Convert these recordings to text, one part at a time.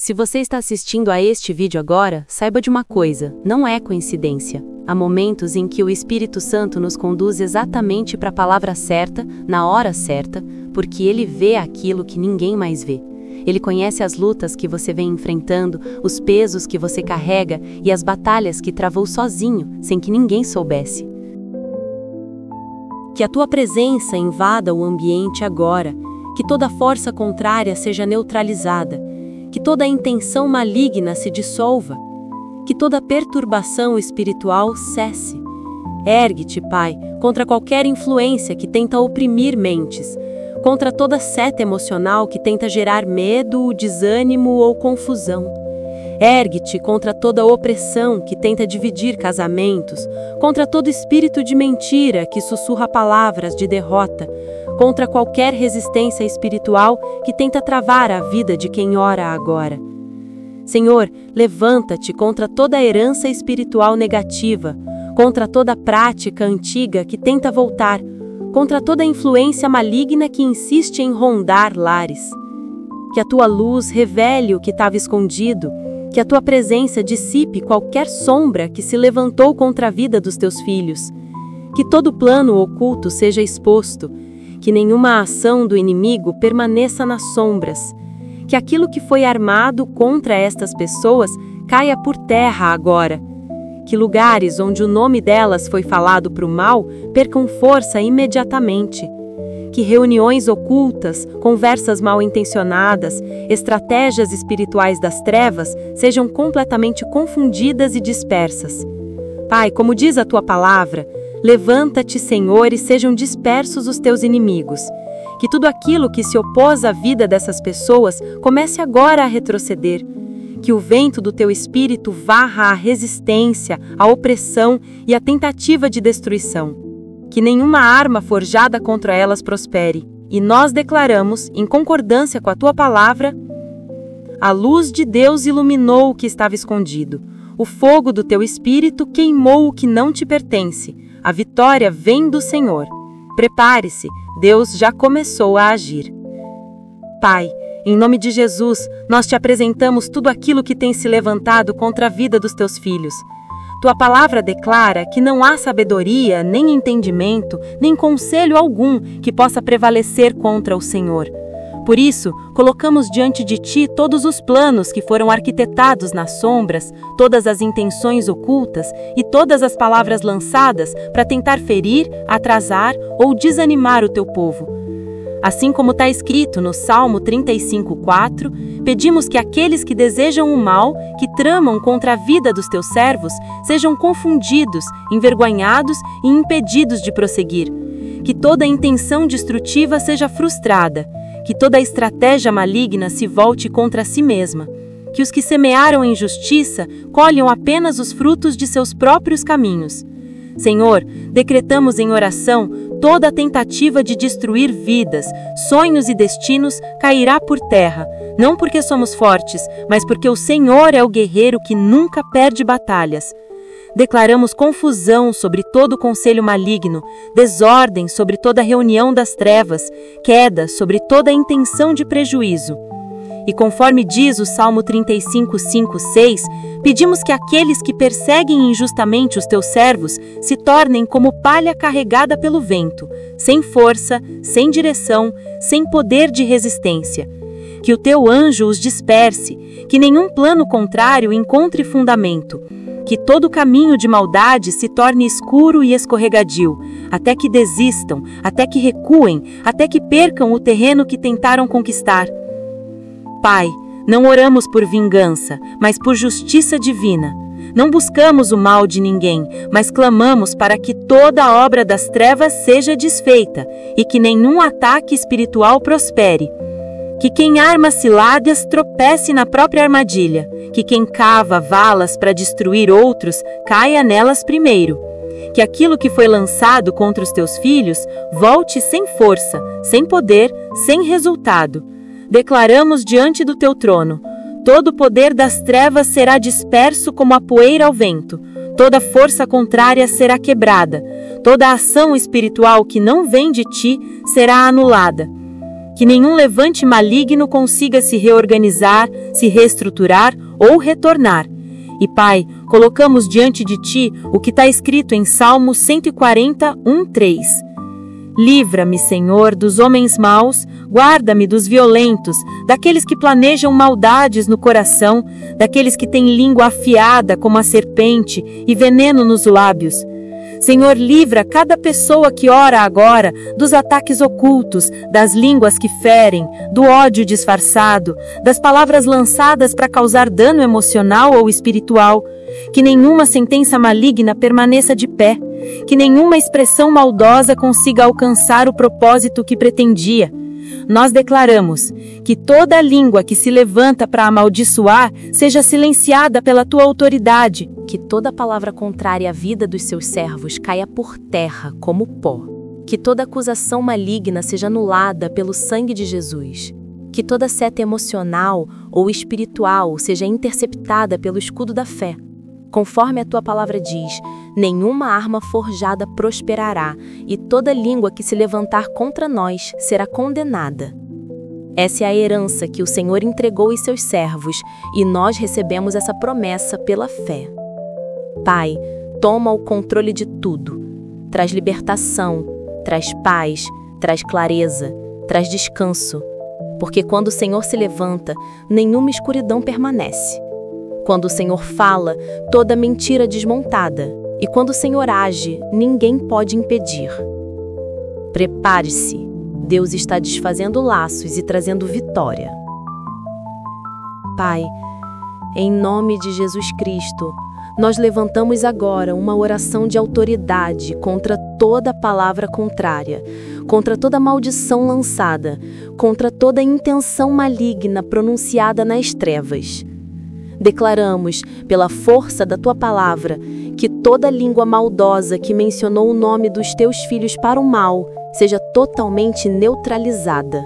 Se você está assistindo a este vídeo agora, saiba de uma coisa, não é coincidência. Há momentos em que o Espírito Santo nos conduz exatamente para a palavra certa, na hora certa, porque ele vê aquilo que ninguém mais vê. Ele conhece as lutas que você vem enfrentando, os pesos que você carrega e as batalhas que travou sozinho, sem que ninguém soubesse. Que a tua presença invada o ambiente agora, que toda força contrária seja neutralizada, que toda intenção maligna se dissolva, que toda perturbação espiritual cesse. Ergue-te, Pai, contra qualquer influência que tenta oprimir mentes, contra toda seta emocional que tenta gerar medo, desânimo ou confusão. Ergue-te contra toda opressão que tenta dividir casamentos, contra todo espírito de mentira que sussurra palavras de derrota, contra qualquer resistência espiritual que tenta travar a vida de quem ora agora. Senhor, levanta-te contra toda herança espiritual negativa, contra toda prática antiga que tenta voltar, contra toda influência maligna que insiste em rondar lares. Que a tua luz revele o que estava escondido, que a tua presença dissipe qualquer sombra que se levantou contra a vida dos teus filhos. Que todo plano oculto seja exposto, que nenhuma ação do inimigo permaneça nas sombras, que aquilo que foi armado contra estas pessoas caia por terra agora, que lugares onde o nome delas foi falado para o mal percam força imediatamente, que reuniões ocultas, conversas mal intencionadas, estratégias espirituais das trevas sejam completamente confundidas e dispersas. Pai, como diz a tua palavra, levanta-te, Senhor, e sejam dispersos os teus inimigos. Que tudo aquilo que se opôs à vida dessas pessoas comece agora a retroceder. Que o vento do teu espírito varra a resistência, a opressão e a tentativa de destruição. Que nenhuma arma forjada contra elas prospere. E nós declaramos, em concordância com a tua palavra, a luz de Deus iluminou o que estava escondido. O fogo do teu espírito queimou o que não te pertence. A vitória vem do Senhor. Prepare-se, Deus já começou a agir. Pai, em nome de Jesus, nós te apresentamos tudo aquilo que tem se levantado contra a vida dos teus filhos. Tua palavra declara que não há sabedoria, nem entendimento, nem conselho algum que possa prevalecer contra o Senhor. Por isso, colocamos diante de ti todos os planos que foram arquitetados nas sombras, todas as intenções ocultas e todas as palavras lançadas para tentar ferir, atrasar ou desanimar o teu povo. Assim como está escrito no Salmo 35:4, pedimos que aqueles que desejam o mal, que tramam contra a vida dos teus servos, sejam confundidos, envergonhados e impedidos de prosseguir. Que toda intenção destrutiva seja frustrada. Que toda estratégia maligna se volte contra si mesma. Que os que semearam injustiça colham apenas os frutos de seus próprios caminhos. Senhor, decretamos em oração, toda tentativa de destruir vidas, sonhos e destinos cairá por terra, não porque somos fortes, mas porque o Senhor é o guerreiro que nunca perde batalhas. Declaramos confusão sobre todo conselho maligno, desordem sobre toda reunião das trevas, queda sobre toda intenção de prejuízo. E conforme diz o Salmo 35:5-6, pedimos que aqueles que perseguem injustamente os teus servos se tornem como palha carregada pelo vento, sem força, sem direção, sem poder de resistência. Que o teu anjo os disperse, que nenhum plano contrário encontre fundamento. Que todo caminho de maldade se torne escuro e escorregadio, até que desistam, até que recuem, até que percam o terreno que tentaram conquistar. Pai, não oramos por vingança, mas por justiça divina. Não buscamos o mal de ninguém, mas clamamos para que toda a obra das trevas seja desfeita e que nenhum ataque espiritual prospere. Que quem arma ciladas tropece na própria armadilha, que quem cava valas para destruir outros caia nelas primeiro. Que aquilo que foi lançado contra os teus filhos volte sem força, sem poder, sem resultado. Declaramos diante do teu trono: todo o poder das trevas será disperso como a poeira ao vento, toda força contrária será quebrada, toda ação espiritual que não vem de ti será anulada. que nenhum levante maligno consiga se reorganizar, se reestruturar ou retornar. E, Pai, colocamos diante de Ti o que está escrito em Salmo 140:1-3. Livra-me, Senhor, dos homens maus, guarda-me dos violentos, daqueles que planejam maldades no coração, daqueles que têm língua afiada como a serpente e veneno nos lábios. Senhor, livra cada pessoa que ora agora dos ataques ocultos, das línguas que ferem, do ódio disfarçado, das palavras lançadas para causar dano emocional ou espiritual. Que nenhuma sentença maligna permaneça de pé, que nenhuma expressão maldosa consiga alcançar o propósito que pretendia. Nós declaramos que toda língua que se levanta para amaldiçoar seja silenciada pela tua autoridade. Que toda palavra contrária à vida dos seus servos caia por terra como pó. Que toda acusação maligna seja anulada pelo sangue de Jesus. Que toda seta emocional ou espiritual seja interceptada pelo escudo da fé. Conforme a tua palavra diz, nenhuma arma forjada prosperará, e toda língua que se levantar contra nós será condenada. Essa é a herança que o Senhor entregou aos seus servos, e nós recebemos essa promessa pela fé. Pai, toma o controle de tudo. Traz libertação, traz paz, traz clareza, traz descanso. Porque quando o Senhor se levanta, nenhuma escuridão permanece. Quando o Senhor fala, toda mentira é desmontada. E quando o Senhor age, ninguém pode impedir. Prepare-se, Deus está desfazendo laços e trazendo vitória. Pai, em nome de Jesus Cristo, nós levantamos agora uma oração de autoridade contra toda palavra contrária, contra toda maldição lançada, contra toda intenção maligna pronunciada nas trevas. Declaramos, pela força da tua palavra, que toda língua maldosa que mencionou o nome dos teus filhos para o mal seja totalmente neutralizada.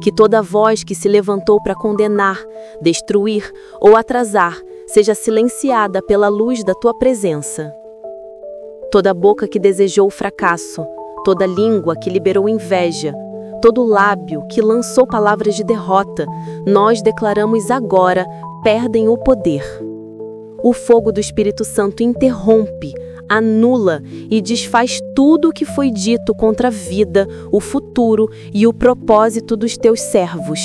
Que toda voz que se levantou para condenar, destruir ou atrasar seja silenciada pela luz da tua presença. Toda boca que desejou o fracasso, toda língua que liberou inveja, todo lábio que lançou palavras de derrota, nós declaramos agora, perdem o poder. O fogo do Espírito Santo interrompe, anula e desfaz tudo o que foi dito contra a vida, o futuro e o propósito dos teus servos.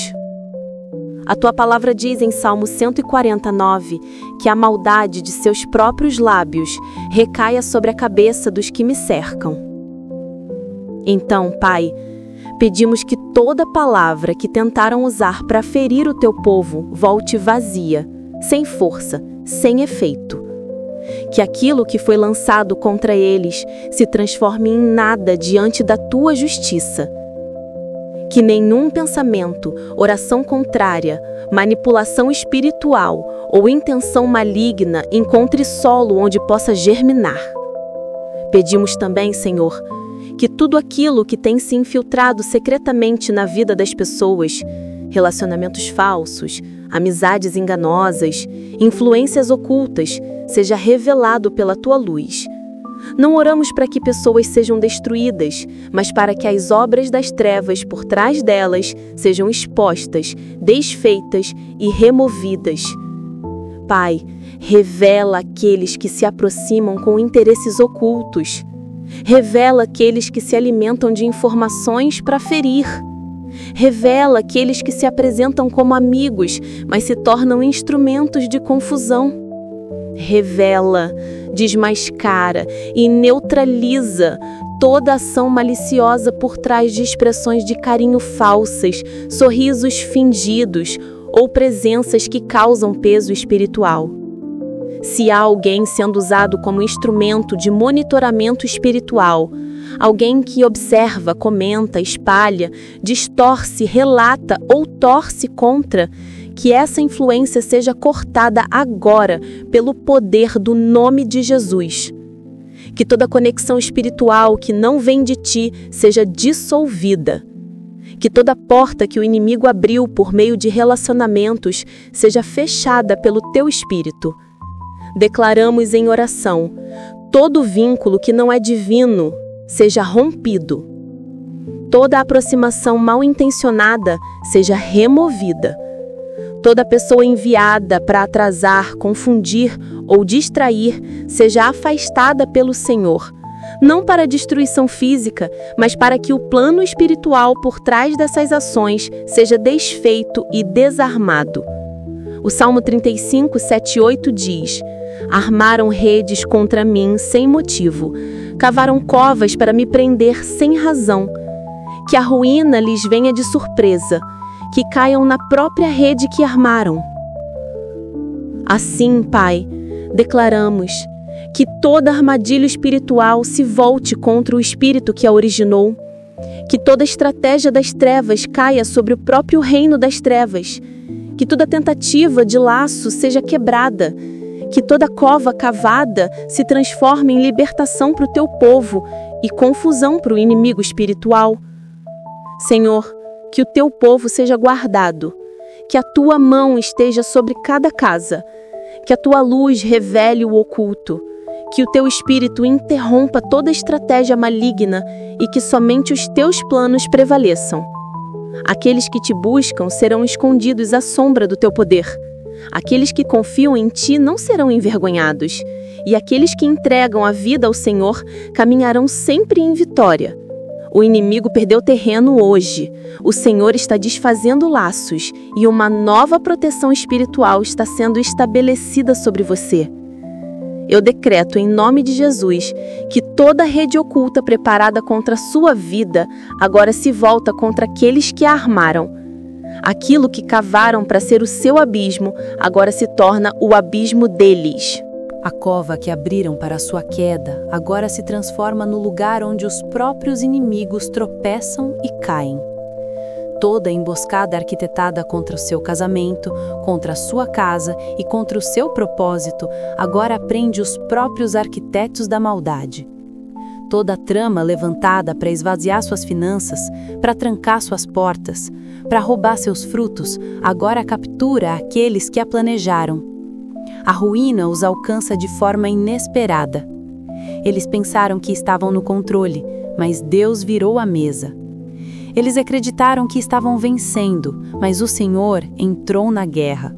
A tua palavra diz em Salmo 149 que a maldade de seus próprios lábios recaia sobre a cabeça dos que me cercam. Então, Pai, pedimos que toda palavra que tentaram usar para ferir o teu povo volte vazia, sem força, sem efeito. Que aquilo que foi lançado contra eles se transforme em nada diante da tua justiça. Que nenhum pensamento, oração contrária, manipulação espiritual ou intenção maligna encontre solo onde possa germinar. Pedimos também, Senhor, que tudo aquilo que tem se infiltrado secretamente na vida das pessoas, relacionamentos falsos, amizades enganosas, influências ocultas, seja revelado pela tua luz. Não oramos para que pessoas sejam destruídas, mas para que as obras das trevas por trás delas sejam expostas, desfeitas e removidas. Pai, revela aqueles que se aproximam com interesses ocultos. Revela aqueles que se alimentam de informações para ferir. Revela aqueles que se apresentam como amigos, mas se tornam instrumentos de confusão. Revela, desmascara e neutraliza toda ação maliciosa por trás de expressões de carinho falsas, sorrisos fingidos ou presenças que causam peso espiritual. Se há alguém sendo usado como instrumento de monitoramento espiritual, alguém que observa, comenta, espalha, distorce, relata ou torce contra, que essa influência seja cortada agora pelo poder do nome de Jesus. Que toda conexão espiritual que não vem de ti seja dissolvida. Que toda porta que o inimigo abriu por meio de relacionamentos seja fechada pelo teu Espírito. Declaramos em oração, todo vínculo que não é divino seja rompido. toda aproximação mal intencionada seja removida. Toda pessoa enviada para atrasar, confundir ou distrair seja afastada pelo Senhor, não para destruição física, mas para que o plano espiritual por trás dessas ações seja desfeito e desarmado. O Salmo 35, 7 e 8 diz: armaram redes contra mim sem motivo, cavaram covas para me prender sem razão. Que a ruína lhes venha de surpresa, que caiam na própria rede que armaram. Assim, Pai, declaramos que toda armadilha espiritual se volte contra o espírito que a originou, que toda estratégia das trevas caia sobre o próprio reino das trevas, que toda tentativa de laço seja quebrada, que toda cova cavada se transforme em libertação para o teu povo e confusão para o inimigo espiritual. Senhor, que o teu povo seja guardado, que a tua mão esteja sobre cada casa, que a tua luz revele o oculto, que o teu espírito interrompa toda estratégia maligna e que somente os teus planos prevaleçam. Aqueles que te buscam serão escondidos à sombra do teu poder. Aqueles que confiam em ti não serão envergonhados, e aqueles que entregam a vida ao Senhor caminharão sempre em vitória. O inimigo perdeu terreno hoje. O Senhor está desfazendo laços e uma nova proteção espiritual está sendo estabelecida sobre você. Eu decreto em nome de Jesus que toda rede oculta preparada contra a sua vida agora se volta contra aqueles que a armaram. Aquilo que cavaram para ser o seu abismo agora se torna o abismo deles. A cova que abriram para a sua queda agora se transforma no lugar onde os próprios inimigos tropeçam e caem. Toda emboscada arquitetada contra o seu casamento, contra a sua casa e contra o seu propósito, agora prende os próprios arquitetos da maldade. Toda trama levantada para esvaziar suas finanças, para trancar suas portas, para roubar seus frutos, agora captura aqueles que a planejaram. A ruína os alcança de forma inesperada. Eles pensaram que estavam no controle, mas Deus virou a mesa. Eles acreditaram que estavam vencendo, mas o Senhor entrou na guerra.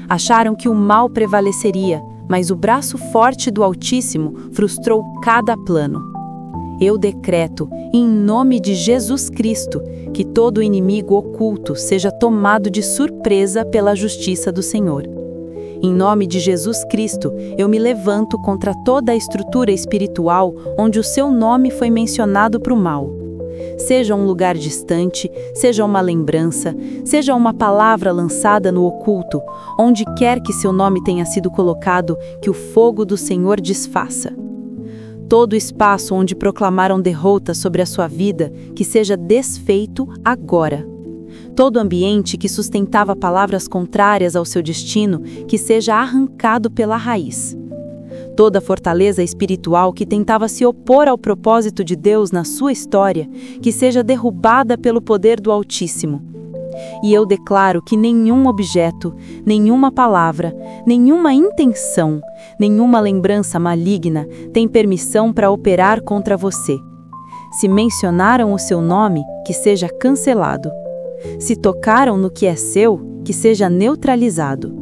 Acharam que o mal prevaleceria, mas o braço forte do Altíssimo frustrou cada plano. Eu decreto, em nome de Jesus Cristo, que todo inimigo oculto seja tomado de surpresa pela justiça do Senhor. Em nome de Jesus Cristo, eu me levanto contra toda a estrutura espiritual onde o seu nome foi mencionado para o mal. Seja um lugar distante, seja uma lembrança, seja uma palavra lançada no oculto, onde quer que seu nome tenha sido colocado, que o fogo do Senhor desfaça. Todo espaço onde proclamaram derrota sobre a sua vida, que seja desfeito agora. Todo ambiente que sustentava palavras contrárias ao seu destino, que seja arrancado pela raiz. Toda fortaleza espiritual que tentava se opor ao propósito de Deus na sua história, que seja derrubada pelo poder do Altíssimo. E eu declaro que nenhum objeto, nenhuma palavra, nenhuma intenção, nenhuma lembrança maligna tem permissão para operar contra você. Se mencionaram o seu nome, que seja cancelado. Se tocaram no que é seu, que seja neutralizado.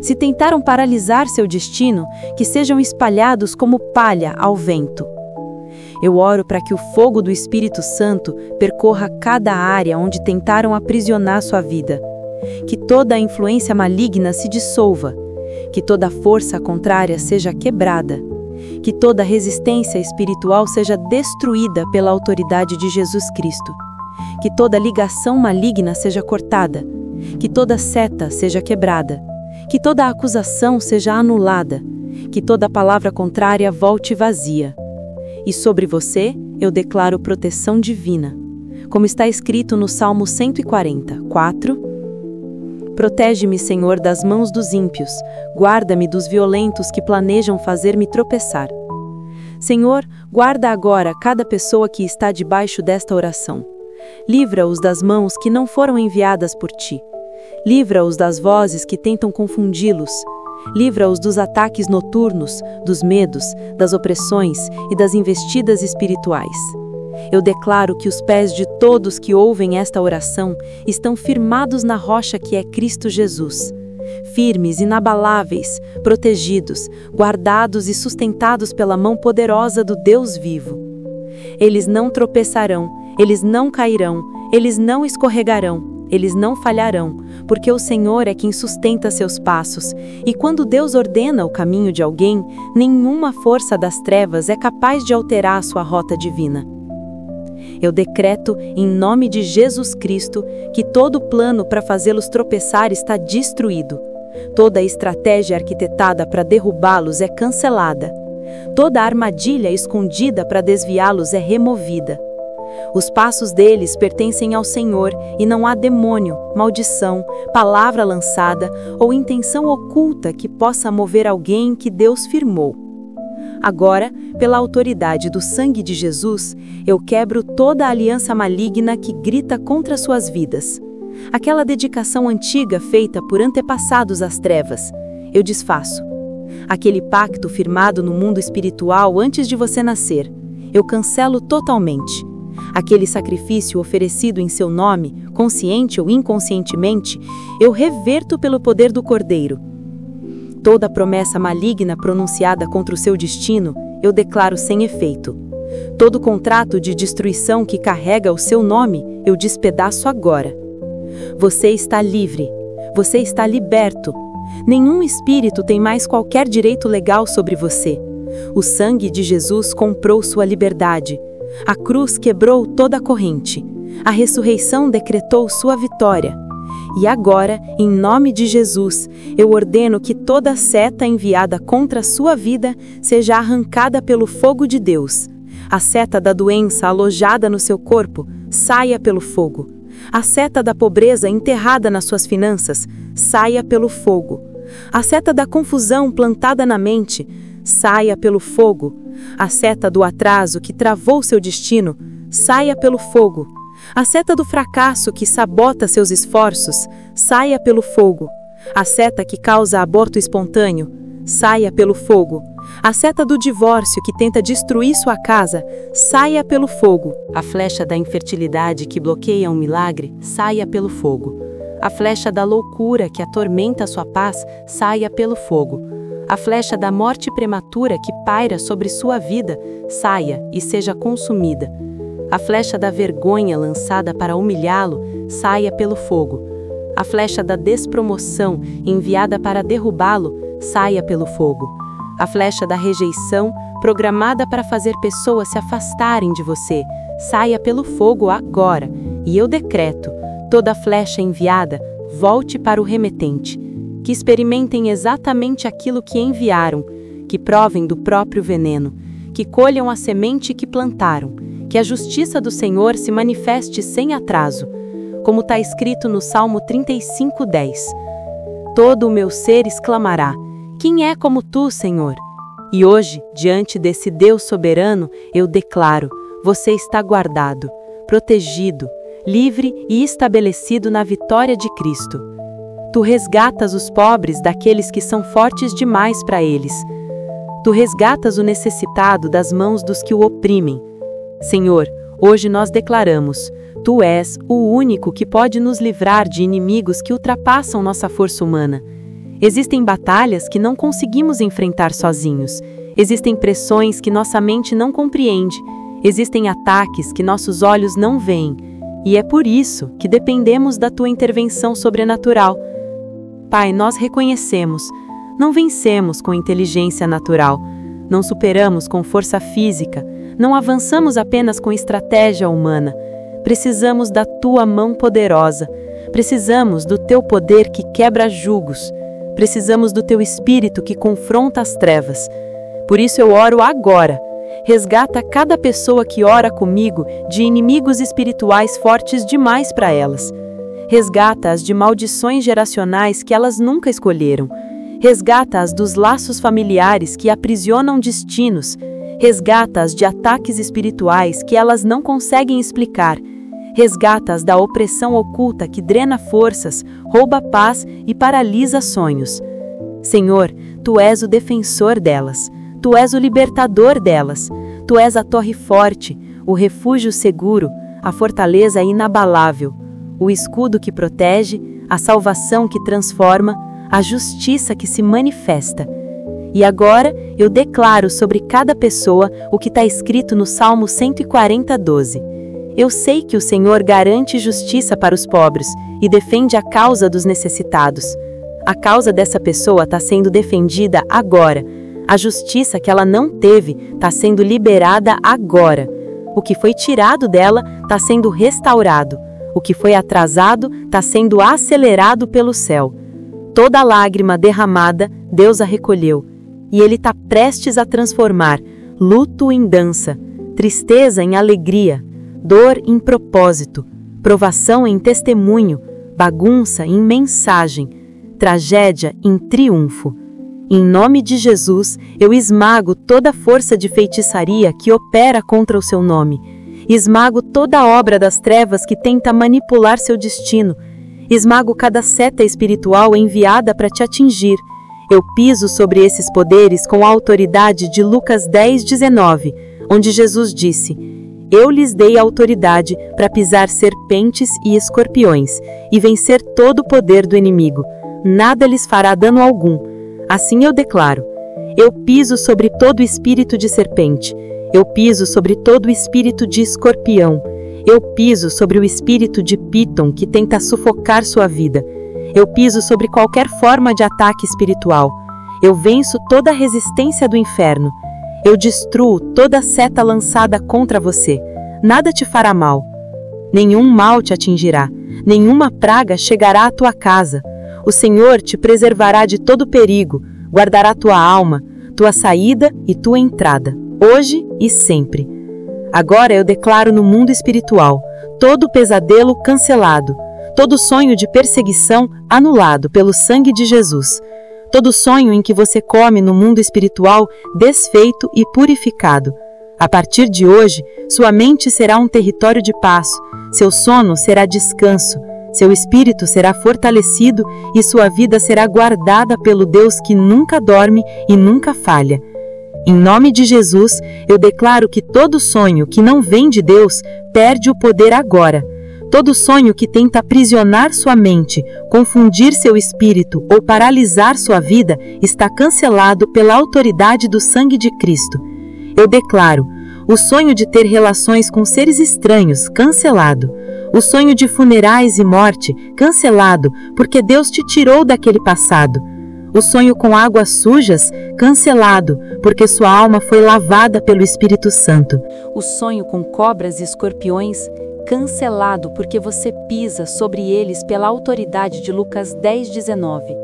Se tentaram paralisar seu destino, que sejam espalhados como palha ao vento. Eu oro para que o fogo do Espírito Santo percorra cada área onde tentaram aprisionar sua vida. Que toda a influência maligna se dissolva. Que toda força contrária seja quebrada. Que toda resistência espiritual seja destruída pela autoridade de Jesus Cristo. Que toda ligação maligna seja cortada. Que toda seta seja quebrada. Que toda acusação seja anulada. Que toda palavra contrária volte vazia. E sobre você, eu declaro proteção divina. Como está escrito no Salmo 140, 4. Protege-me, Senhor, das mãos dos ímpios. Guarda-me dos violentos que planejam fazer-me tropeçar. Senhor, guarda agora cada pessoa que está debaixo desta oração. Livra-os das mãos que não foram enviadas por ti. Livra-os das vozes que tentam confundi-los. Livra-os dos ataques noturnos, dos medos, das opressões e das investidas espirituais. Eu declaro que os pés de todos que ouvem esta oração estão firmados na rocha que é Cristo Jesus. Firmes, inabaláveis, protegidos, guardados e sustentados pela mão poderosa do Deus vivo. Eles não tropeçarão, eles não cairão, eles não escorregarão, eles não falharão, porque o Senhor é quem sustenta seus passos, e quando Deus ordena o caminho de alguém, nenhuma força das trevas é capaz de alterar a sua rota divina. Eu decreto, em nome de Jesus Cristo, que todo plano para fazê-los tropeçar está destruído. Toda estratégia arquitetada para derrubá-los é cancelada. Toda armadilha escondida para desviá-los é removida. Os passos deles pertencem ao Senhor e não há demônio, maldição, palavra lançada ou intenção oculta que possa mover alguém que Deus firmou. Agora, pela autoridade do sangue de Jesus, eu quebro toda a aliança maligna que grita contra suas vidas. Aquela dedicação antiga feita por antepassados às trevas, eu desfaço. Aquele pacto firmado no mundo espiritual antes de você nascer, eu cancelo totalmente. Aquele sacrifício oferecido em seu nome, consciente ou inconscientemente, eu reverto pelo poder do Cordeiro. Toda promessa maligna pronunciada contra o seu destino, eu declaro sem efeito. Todo contrato de destruição que carrega o seu nome, eu despedaço agora. Você está livre. Você está liberto. Nenhum espírito tem mais qualquer direito legal sobre você. O sangue de Jesus comprou sua liberdade. A cruz quebrou toda a corrente. A ressurreição decretou sua vitória. E agora, em nome de Jesus, eu ordeno que toda seta enviada contra a sua vida seja arrancada pelo fogo de Deus. A seta da doença alojada no seu corpo saia pelo fogo. A seta da pobreza enterrada nas suas finanças saia pelo fogo. A seta da confusão plantada na mente saia pelo fogo. A seta do atraso que travou seu destino saia pelo fogo. A seta do fracasso que sabota seus esforços, saia pelo fogo. A seta que causa aborto espontâneo, saia pelo fogo. A seta do divórcio que tenta destruir sua casa, saia pelo fogo. A flecha da infertilidade que bloqueia um milagre, saia pelo fogo. A flecha da loucura que atormenta sua paz, saia pelo fogo. A flecha da morte prematura que paira sobre sua vida, saia e seja consumida. A flecha da vergonha lançada para humilhá-lo, saia pelo fogo. A flecha da despromoção enviada para derrubá-lo, saia pelo fogo. A flecha da rejeição, programada para fazer pessoas se afastarem de você, saia pelo fogo agora. E eu decreto, toda flecha enviada, volte para o remetente. Que experimentem exatamente aquilo que enviaram, que provem do próprio veneno, que colham a semente que plantaram. Que a justiça do Senhor se manifeste sem atraso, como está escrito no Salmo 35:10. Todo o meu ser exclamará, quem é como tu, Senhor? E hoje, diante desse Deus soberano, eu declaro, você está guardado, protegido, livre e estabelecido na vitória de Cristo. Tu resgatas os pobres daqueles que são fortes demais para eles. Tu resgatas o necessitado das mãos dos que o oprimem. Senhor, hoje nós declaramos, Tu és o único que pode nos livrar de inimigos que ultrapassam nossa força humana. Existem batalhas que não conseguimos enfrentar sozinhos. Existem pressões que nossa mente não compreende. Existem ataques que nossos olhos não veem. E é por isso que dependemos da Tua intervenção sobrenatural. Pai, nós reconhecemos, não vencemos com inteligência natural, não superamos com força física, não avançamos apenas com estratégia humana. Precisamos da Tua mão poderosa. Precisamos do Teu poder que quebra julgos. Precisamos do Teu Espírito que confronta as trevas. Por isso eu oro agora. Resgata cada pessoa que ora comigo de inimigos espirituais fortes demais para elas. Resgata-as de maldições geracionais que elas nunca escolheram. Resgata-as dos laços familiares que aprisionam destinos. Resgata-as de ataques espirituais que elas não conseguem explicar. Resgata-as da opressão oculta que drena forças, rouba paz e paralisa sonhos. Senhor, Tu és o defensor delas. Tu és o libertador delas. Tu és a torre forte, o refúgio seguro, a fortaleza inabalável, o escudo que protege, a salvação que transforma, a justiça que se manifesta. E agora eu declaro sobre cada pessoa o que está escrito no Salmo 140:12. Eu sei que o Senhor garante justiça para os pobres e defende a causa dos necessitados. A causa dessa pessoa está sendo defendida agora. A justiça que ela não teve está sendo liberada agora. O que foi tirado dela está sendo restaurado. O que foi atrasado está sendo acelerado pelo céu. Toda lágrima derramada, Deus a recolheu. E Ele está prestes a transformar luto em dança, tristeza em alegria, dor em propósito, provação em testemunho, bagunça em mensagem, tragédia em triunfo. Em nome de Jesus, eu esmago toda força de feitiçaria que opera contra o seu nome. Esmago toda obra das trevas que tenta manipular seu destino. Esmago cada seta espiritual enviada para te atingir. Eu piso sobre esses poderes com a autoridade de Lucas 10:19, onde Jesus disse: Eu lhes dei autoridade para pisar serpentes e escorpiões e vencer todo o poder do inimigo. Nada lhes fará dano algum. Assim eu declaro: eu piso sobre todo espírito de serpente. Eu piso sobre todo espírito de escorpião. Eu piso sobre o espírito de Píton que tenta sufocar sua vida. Eu piso sobre qualquer forma de ataque espiritual. Eu venço toda a resistência do inferno. Eu destruo toda seta lançada contra você. Nada te fará mal. Nenhum mal te atingirá. Nenhuma praga chegará à tua casa. O Senhor te preservará de todo perigo, guardará tua alma, tua saída e tua entrada, hoje e sempre. Agora eu declaro no mundo espiritual, todo pesadelo cancelado, todo sonho de perseguição anulado pelo sangue de Jesus, todo sonho em que você come no mundo espiritual desfeito e purificado. A partir de hoje, sua mente será um território de paz, seu sono será descanso, seu espírito será fortalecido e sua vida será guardada pelo Deus que nunca dorme e nunca falha. Em nome de Jesus, eu declaro que todo sonho que não vem de Deus perde o poder agora. Todo sonho que tenta aprisionar sua mente, confundir seu espírito ou paralisar sua vida está cancelado pela autoridade do sangue de Cristo. Eu declaro: o sonho de ter relações com seres estranhos, cancelado. O sonho de funerais e morte, cancelado, porque Deus te tirou daquele passado. O sonho com águas sujas, cancelado, porque sua alma foi lavada pelo Espírito Santo. O sonho com cobras e escorpiões, cancelado, porque você pisa sobre eles pela autoridade de Lucas 10:19.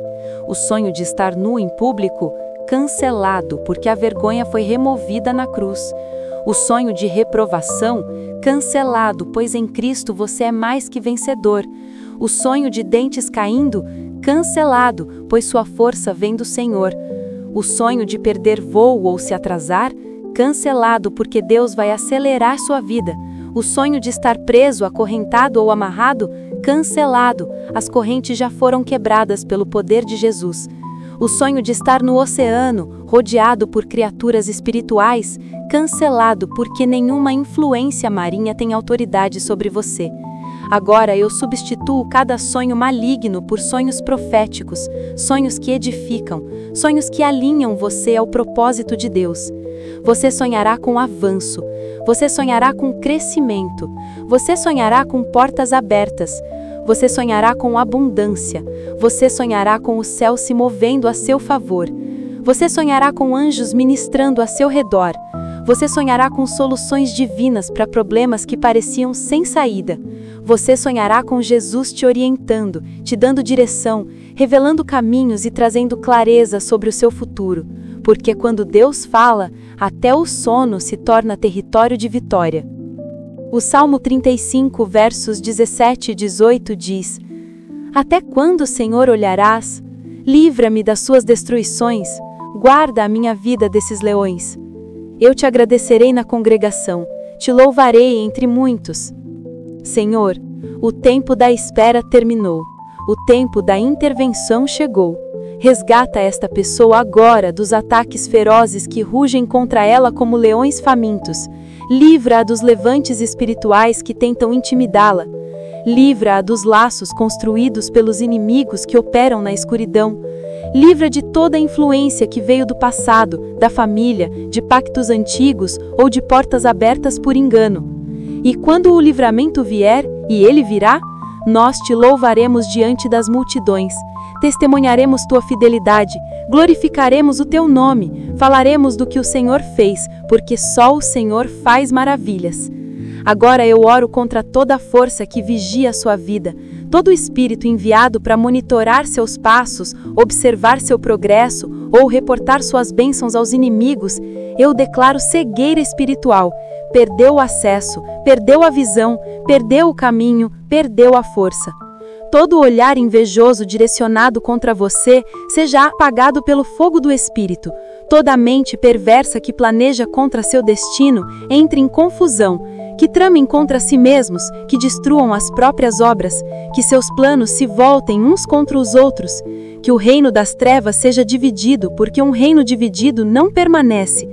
O sonho de estar nu em público, cancelado, porque a vergonha foi removida na cruz. O sonho de reprovação, cancelado, pois em Cristo você é mais que vencedor. O sonho de dentes caindo, cancelado, pois sua força vem do Senhor. O sonho de perder voo ou se atrasar, cancelado, porque Deus vai acelerar sua vida. O sonho de estar preso, acorrentado ou amarrado, cancelado. As correntes já foram quebradas pelo poder de Jesus. O sonho de estar no oceano, rodeado por criaturas espirituais, cancelado, porque nenhuma influência marinha tem autoridade sobre você. Agora eu substituo cada sonho maligno por sonhos proféticos, sonhos que edificam, sonhos que alinham você ao propósito de Deus. Você sonhará com avanço, você sonhará com crescimento, você sonhará com portas abertas, você sonhará com abundância, você sonhará com o céu se movendo a seu favor, você sonhará com anjos ministrando a seu redor, você sonhará com soluções divinas para problemas que pareciam sem saída, você sonhará com Jesus te orientando, te dando direção, revelando caminhos e trazendo clareza sobre o seu futuro, porque quando Deus fala, até o sono se torna território de vitória. O Salmo 35, versos 17 e 18 diz: Até quando, Senhor, olharás? Livra-me das suas destruições, guarda a minha vida desses leões. Eu te agradecerei na congregação, te louvarei entre muitos. Senhor, o tempo da espera terminou, o tempo da intervenção chegou. Resgata esta pessoa agora dos ataques ferozes que rugem contra ela como leões famintos. Livra-a dos levantes espirituais que tentam intimidá-la. Livra-a dos laços construídos pelos inimigos que operam na escuridão. Livra de toda a influência que veio do passado, da família, de pactos antigos ou de portas abertas por engano. E quando o livramento vier, e ele virá, nós te louvaremos diante das multidões. Testemunharemos tua fidelidade, glorificaremos o teu nome, falaremos do que o Senhor fez, porque só o Senhor faz maravilhas. Agora eu oro contra toda a força que vigia a sua vida, todo espírito enviado para monitorar seus passos, observar seu progresso ou reportar suas bênçãos aos inimigos. Eu declaro cegueira espiritual. Perdeu o acesso, perdeu a visão, perdeu o caminho, perdeu a força. Todo olhar invejoso direcionado contra você seja apagado pelo fogo do Espírito. Toda mente perversa que planeja contra seu destino entre em confusão, que tramem contra si mesmos, que destruam as próprias obras, que seus planos se voltem uns contra os outros, que o reino das trevas seja dividido, porque um reino dividido não permanece.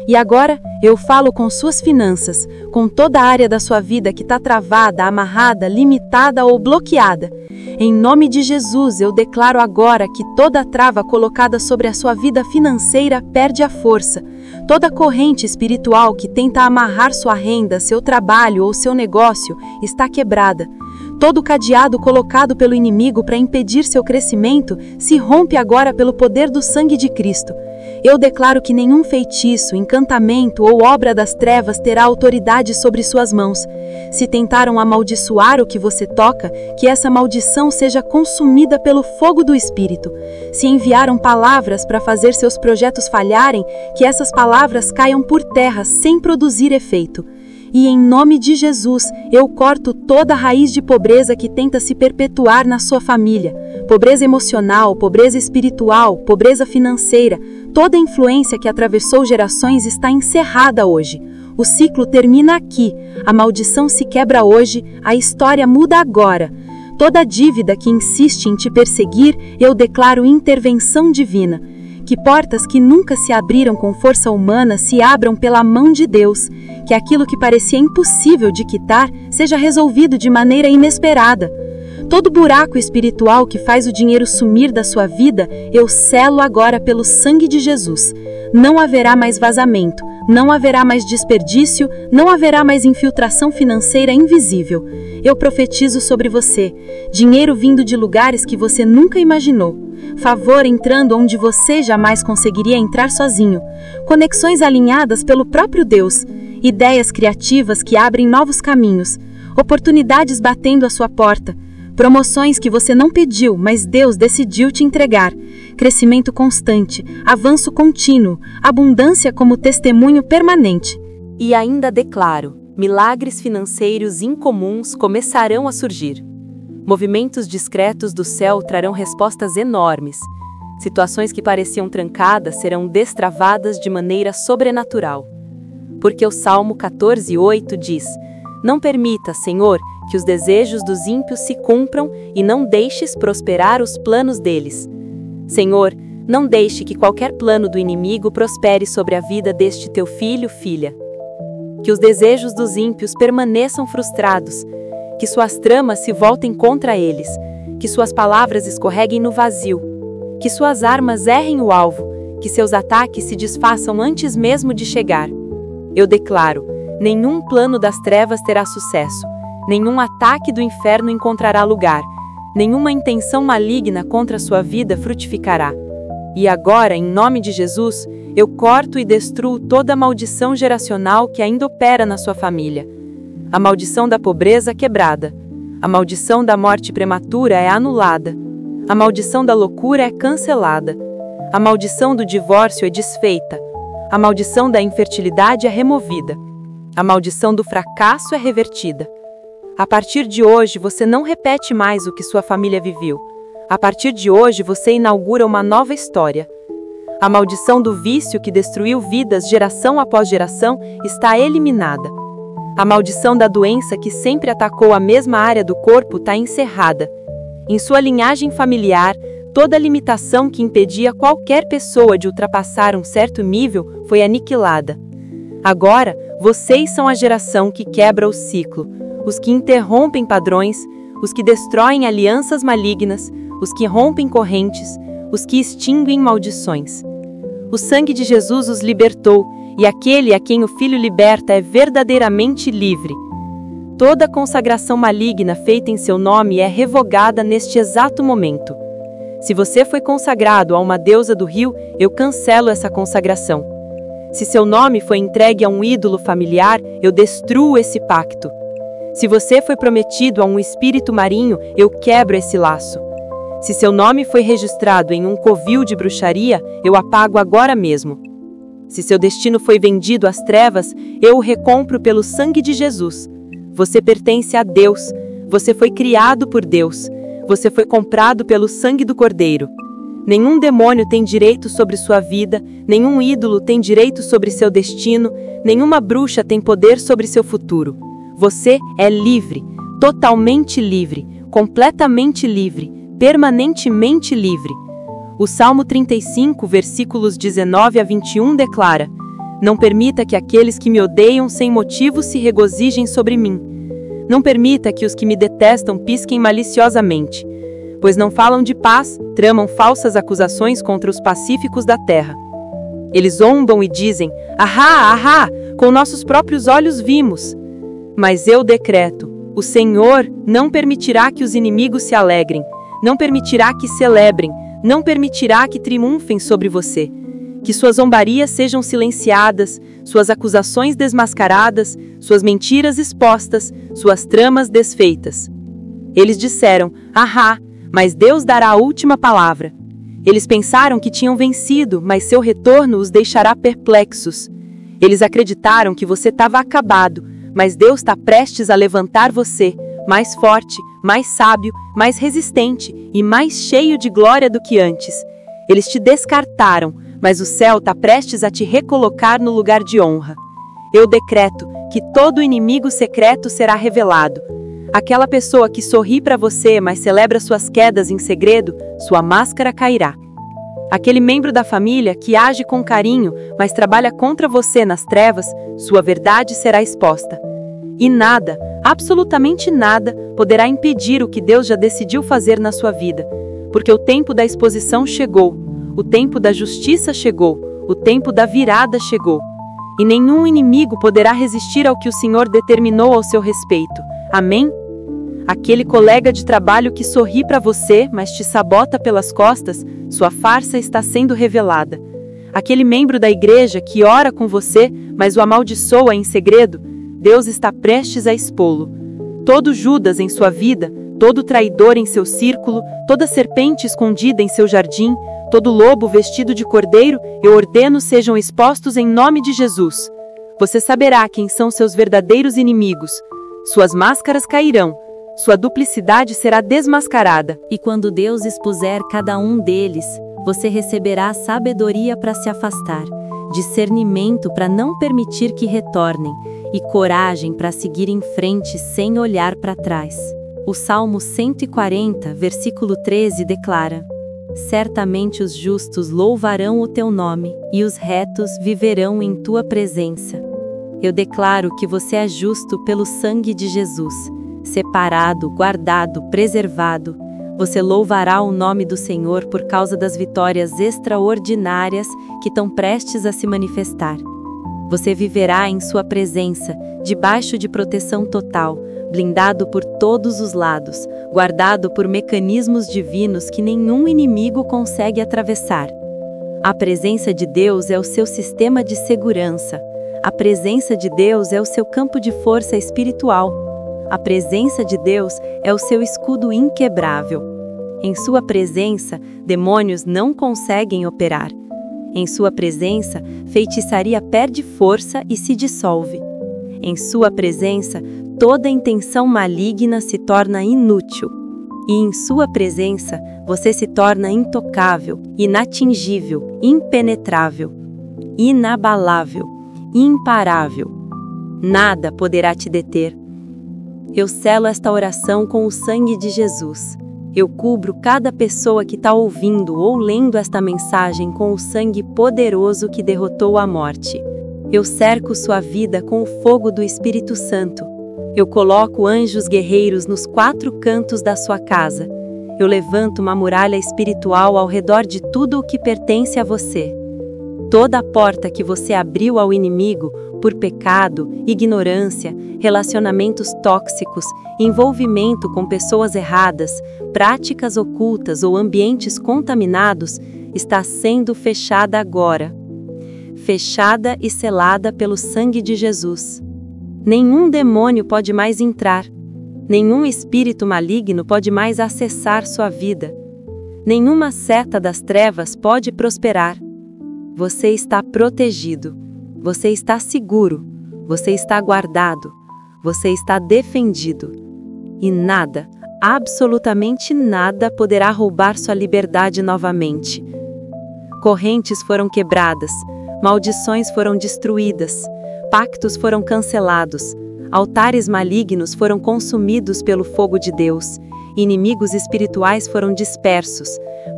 E agora eu falo com suas finanças, com toda a área da sua vida que está travada, amarrada, limitada ou bloqueada. Em nome de Jesus, eu declaro agora que toda trava colocada sobre a sua vida financeira perde a força. Toda corrente espiritual que tenta amarrar sua renda, seu trabalho ou seu negócio está quebrada. Todo cadeado colocado pelo inimigo para impedir seu crescimento se rompe agora pelo poder do sangue de Cristo. Eu declaro que nenhum feitiço, encantamento ou obra das trevas terá autoridade sobre suas mãos. Se tentaram amaldiçoar o que você toca, que essa maldição seja consumida pelo fogo do Espírito. Se enviaram palavras para fazer seus projetos falharem, que essas palavras caiam por terra sem produzir efeito. E em nome de Jesus, eu corto toda raiz de pobreza que tenta se perpetuar na sua família. Pobreza emocional, pobreza espiritual, pobreza financeira, toda influência que atravessou gerações está encerrada hoje. O ciclo termina aqui, a maldição se quebra hoje, a história muda agora. Toda dívida que insiste em te perseguir, eu declaro intervenção divina. Que portas que nunca se abriram com força humana se abram pela mão de Deus. Que aquilo que parecia impossível de quitar seja resolvido de maneira inesperada. Todo buraco espiritual que faz o dinheiro sumir da sua vida, eu selo agora pelo sangue de Jesus. Não haverá mais vazamento, não haverá mais desperdício, não haverá mais infiltração financeira invisível. Eu profetizo sobre você, dinheiro vindo de lugares que você nunca imaginou. Favor entrando onde você jamais conseguiria entrar sozinho. Conexões alinhadas pelo próprio Deus. Ideias criativas que abrem novos caminhos. Oportunidades batendo à sua porta. Promoções que você não pediu, mas Deus decidiu te entregar. Crescimento constante, avanço contínuo, abundância como testemunho permanente. E ainda declaro, milagres financeiros incomuns começarão a surgir. Movimentos discretos do céu trarão respostas enormes. Situações que pareciam trancadas serão destravadas de maneira sobrenatural. Porque o Salmo 14:8 diz: Não permita, Senhor, que os desejos dos ímpios se cumpram e não deixes prosperar os planos deles. Senhor, não deixe que qualquer plano do inimigo prospere sobre a vida deste teu filho, filha. Que os desejos dos ímpios permaneçam frustrados, que suas tramas se voltem contra eles, que suas palavras escorreguem no vazio, que suas armas errem o alvo, que seus ataques se desfaçam antes mesmo de chegar. Eu declaro, nenhum plano das trevas terá sucesso, nenhum ataque do inferno encontrará lugar, nenhuma intenção maligna contra sua vida frutificará. E agora, em nome de Jesus, eu corto e destruo toda maldição geracional que ainda opera na sua família. A maldição da pobreza quebrada. A maldição da morte prematura é anulada. A maldição da loucura é cancelada. A maldição do divórcio é desfeita. A maldição da infertilidade é removida. A maldição do fracasso é revertida. A partir de hoje, você não repete mais o que sua família viveu. A partir de hoje, você inaugura uma nova história. A maldição do vício que destruiu vidas geração após geração está eliminada. A maldição da doença que sempre atacou a mesma área do corpo está encerrada. Em sua linhagem familiar, Toda limitação que impedia qualquer pessoa de ultrapassar um certo nível foi aniquilada. Agora, vocês são a geração que quebra o ciclo, os que interrompem padrões, os que destroem alianças malignas, os que rompem correntes, os que extinguem maldições. O sangue de Jesus os libertou, e aquele a quem o Filho liberta é verdadeiramente livre. Toda consagração maligna feita em seu nome é revogada neste exato momento. Se você foi consagrado a uma deusa do rio, eu cancelo essa consagração. Se seu nome foi entregue a um ídolo familiar, eu destruo esse pacto. Se você foi prometido a um espírito marinho, eu quebro esse laço. Se seu nome foi registrado em um covil de bruxaria, eu apago agora mesmo. Se seu destino foi vendido às trevas, eu o recompro pelo sangue de Jesus. Você pertence a Deus. Você foi criado por Deus. Você foi comprado pelo sangue do Cordeiro. Nenhum demônio tem direito sobre sua vida, nenhum ídolo tem direito sobre seu destino, nenhuma bruxa tem poder sobre seu futuro. Você é livre, totalmente livre, completamente livre, permanentemente livre. O Salmo 35, versículos 19 a 21 declara: Não permita que aqueles que me odeiam sem motivo se regozijem sobre mim. Não permita que os que me detestam pisquem maliciosamente, pois não falam de paz, tramam falsas acusações contra os pacíficos da terra. Eles zombam e dizem: Ahá, ahá, com nossos próprios olhos vimos. Mas eu decreto: o Senhor não permitirá que os inimigos se alegrem, não permitirá que celebrem, não permitirá que triunfem sobre você. Que suas zombarias sejam silenciadas, suas acusações desmascaradas, suas mentiras expostas, suas tramas desfeitas. Eles disseram: Ahá, mas Deus dará a última palavra. Eles pensaram que tinham vencido, mas seu retorno os deixará perplexos. Eles acreditaram que você estava acabado, mas Deus está prestes a levantar você, mais forte, mais sábio, mais resistente e mais cheio de glória do que antes. Eles te descartaram, mas o céu está prestes a te recolocar no lugar de honra. Eu decreto que todo inimigo secreto será revelado. Aquela pessoa que sorri para você, mas celebra suas quedas em segredo, sua máscara cairá. Aquele membro da família que age com carinho, mas trabalha contra você nas trevas, sua verdade será exposta. E nada, absolutamente nada, poderá impedir o que Deus já decidiu fazer na sua vida, porque o tempo da exposição chegou, o tempo da justiça chegou, o tempo da virada chegou. E nenhum inimigo poderá resistir ao que o Senhor determinou ao seu respeito. Amém? Aquele colega de trabalho que sorri para você, mas te sabota pelas costas, sua farsa está sendo revelada. Aquele membro da igreja que ora com você, mas o amaldiçoa em segredo, Deus está prestes a expô-lo. Todo Judas em sua vida, todo traidor em seu círculo, toda serpente escondida em seu jardim, todo lobo vestido de cordeiro, eu ordeno sejam expostos em nome de Jesus. Você saberá quem são seus verdadeiros inimigos. Suas máscaras cairão. Sua duplicidade será desmascarada. E quando Deus expuser cada um deles, você receberá sabedoria para se afastar, discernimento para não permitir que retornem, e coragem para seguir em frente sem olhar para trás. O Salmo 140, versículo 13 declara: Certamente os justos louvarão o teu nome, e os retos viverão em tua presença. Eu declaro que você é justo pelo sangue de Jesus, separado, guardado, preservado. Você louvará o nome do Senhor por causa das vitórias extraordinárias que estão prestes a se manifestar. Você viverá em sua presença, debaixo de proteção total, blindado por todos os lados, guardado por mecanismos divinos que nenhum inimigo consegue atravessar. A presença de Deus é o seu sistema de segurança. A presença de Deus é o seu campo de força espiritual. A presença de Deus é o seu escudo inquebrável. Em sua presença, demônios não conseguem operar. Em sua presença, feitiçaria perde força e se dissolve. Em sua presença, toda intenção maligna se torna inútil. E em sua presença, você se torna intocável, inatingível, impenetrável, inabalável, imparável. Nada poderá te deter. Eu selo esta oração com o sangue de Jesus. Eu cubro cada pessoa que está ouvindo ou lendo esta mensagem com o sangue poderoso que derrotou a morte. Eu cerco sua vida com o fogo do Espírito Santo. Eu coloco anjos guerreiros nos 4 cantos da sua casa. Eu levanto uma muralha espiritual ao redor de tudo o que pertence a você. Toda a porta que você abriu ao inimigo, por pecado, ignorância, relacionamentos tóxicos, envolvimento com pessoas erradas, práticas ocultas ou ambientes contaminados, está sendo fechada agora. Fechada e selada pelo sangue de Jesus. Nenhum demônio pode mais entrar. Nenhum espírito maligno pode mais acessar sua vida. Nenhuma seta das trevas pode prosperar. Você está protegido. Você está seguro. Você está guardado. Você está defendido. E nada, absolutamente nada, poderá roubar sua liberdade novamente. Correntes foram quebradas. Maldições foram destruídas. Pactos foram cancelados. Altares malignos foram consumidos pelo fogo de Deus. Inimigos espirituais foram dispersos.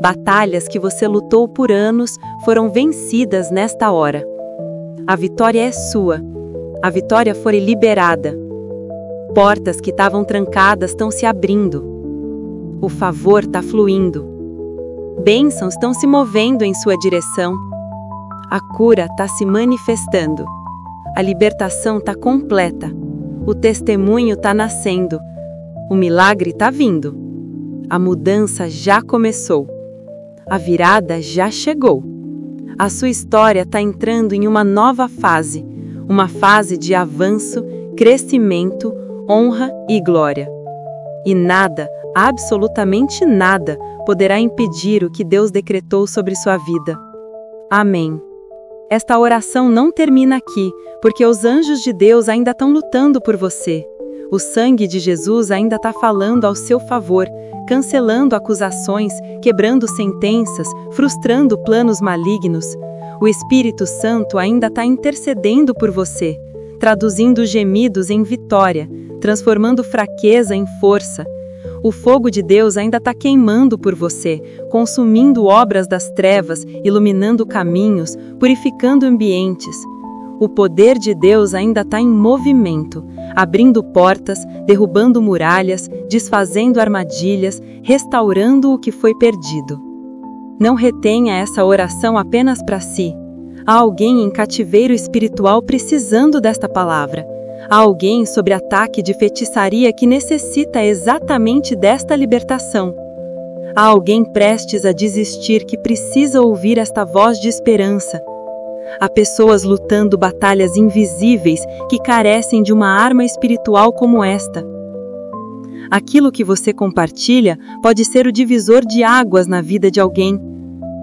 Batalhas que você lutou por anos foram vencidas nesta hora. A vitória é sua. A vitória foi liberada. Portas que estavam trancadas estão se abrindo. O favor está fluindo. Bênçãos estão se movendo em sua direção. A cura está se manifestando. A libertação está completa. O testemunho está nascendo. O milagre está vindo. A mudança já começou. A virada já chegou. A sua história está entrando em uma nova fase. Uma fase de avanço, crescimento, honra e glória. E nada, absolutamente nada, poderá impedir o que Deus decretou sobre sua vida. Amém. Esta oração não termina aqui, porque os anjos de Deus ainda estão lutando por você. O sangue de Jesus ainda está falando ao seu favor, cancelando acusações, quebrando sentenças, frustrando planos malignos. O Espírito Santo ainda está intercedendo por você, traduzindo gemidos em vitória, transformando fraqueza em força. O fogo de Deus ainda está queimando por você, consumindo obras das trevas, iluminando caminhos, purificando ambientes. O poder de Deus ainda está em movimento, abrindo portas, derrubando muralhas, desfazendo armadilhas, restaurando o que foi perdido. Não retenha essa oração apenas para si. Há alguém em cativeiro espiritual precisando desta palavra. Há alguém sob ataque de feitiçaria que necessita exatamente desta libertação. Há alguém prestes a desistir que precisa ouvir esta voz de esperança. Há pessoas lutando batalhas invisíveis que carecem de uma arma espiritual como esta. Aquilo que você compartilha pode ser o divisor de águas na vida de alguém.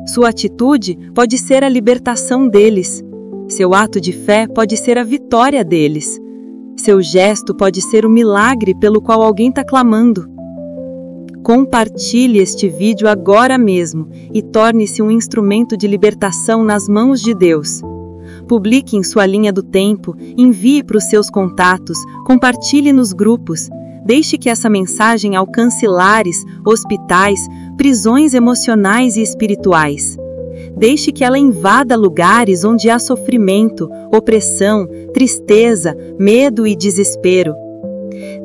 Sua atitude pode ser a libertação deles. Seu ato de fé pode ser a vitória deles. Seu gesto pode ser o milagre pelo qual alguém está clamando. Compartilhe este vídeo agora mesmo e torne-se um instrumento de libertação nas mãos de Deus. Publique em sua linha do tempo, envie para os seus contatos, compartilhe nos grupos. Deixe que essa mensagem alcance lares, hospitais, prisões emocionais e espirituais. Deixe que ela invada lugares onde há sofrimento, opressão, tristeza, medo e desespero.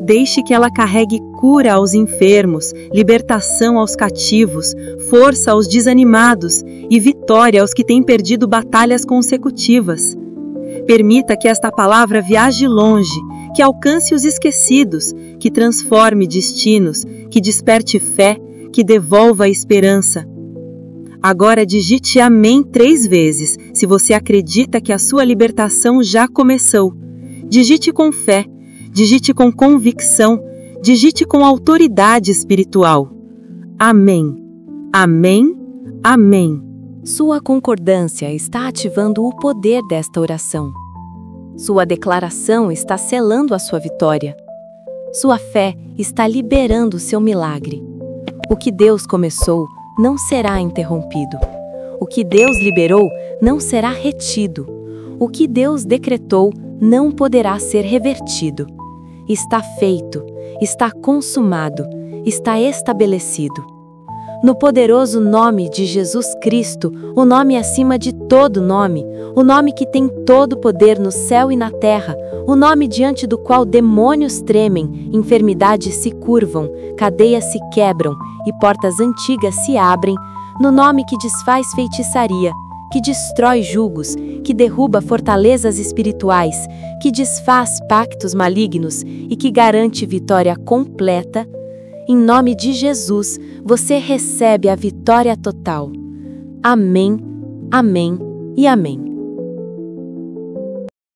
Deixe que ela carregue cura aos enfermos, libertação aos cativos, força aos desanimados e vitória aos que têm perdido batalhas consecutivas. Permita que esta palavra viaje longe, que alcance os esquecidos, que transforme destinos, que desperte fé, que devolva a esperança. Agora digite Amém 3 vezes, se você acredita que a sua libertação já começou. Digite com fé, digite com convicção, digite com autoridade espiritual. Amém. Amém. Amém. Sua concordância está ativando o poder desta oração. Sua declaração está selando a sua vitória. Sua fé está liberando seu milagre. O que Deus começou não será interrompido. O que Deus liberou não será retido. O que Deus decretou não poderá ser revertido. Está feito, está consumado, está estabelecido. No poderoso nome de Jesus Cristo, o nome acima de todo nome, o nome que tem todo o poder no céu e na terra, o nome diante do qual demônios tremem, enfermidades se curvam, cadeias se quebram e portas antigas se abrem, no nome que desfaz feitiçaria, que destrói julgos, que derruba fortalezas espirituais, que desfaz pactos malignos e que garante vitória completa. Em nome de Jesus, você recebe a vitória total. Amém, amém e amém.